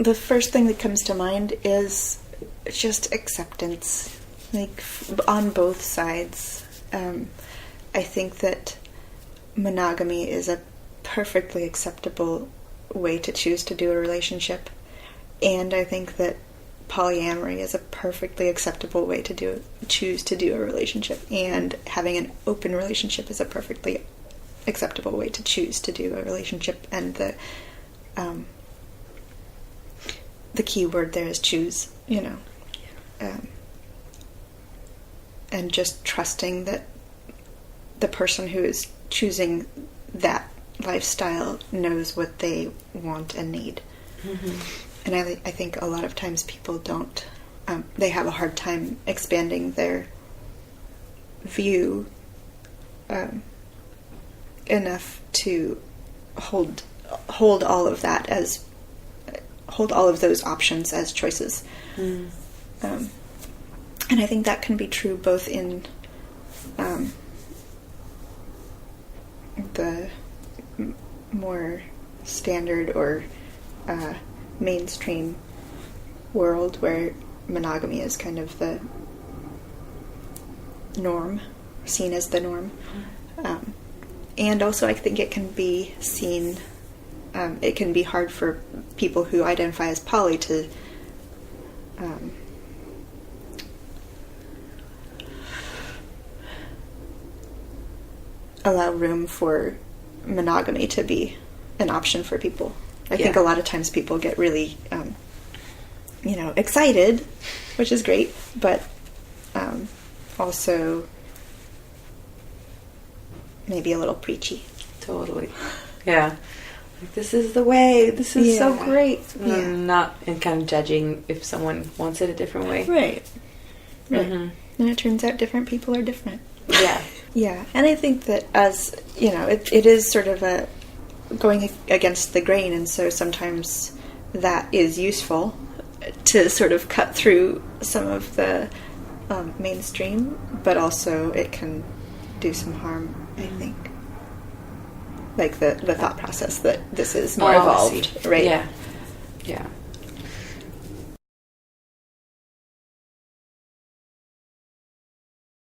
the first thing that comes to mind is just acceptance, like on both sides. I think that monogamy is a perfectly acceptable way to choose to do a relationship, and I think that polyamory is a perfectly acceptable way to choose to do a relationship, and having an open relationship is a perfectly acceptable way to choose to do a relationship. And the key word there is choose, and just trusting that the person who is choosing that lifestyle knows what they want and need. Mm-hmm. And I think a lot of times people don't, they have a hard time expanding their view enough to hold all of those options as choices. Mm. And I think that can be true both in the more standard or mainstream world where monogamy is kind of the norm, seen as the norm. And also I think it can be seen, it can be hard for people who identify as poly to allow room for monogamy to be an option for people. I think a lot of times people get really, excited, which is great, but also maybe a little preachy. Totally. Yeah. Like, this is the way. This is so great. And kind of judging if someone wants it a different way. Right. Mm-hmm. And it turns out different people are different. Yeah. Yeah. And I think that as, it is sort of a going against the grain, and so sometimes that is useful to sort of cut through some of the mainstream, but also it can do some harm, I think. Like the thought process that this is more evolved, right? Yeah. Yeah.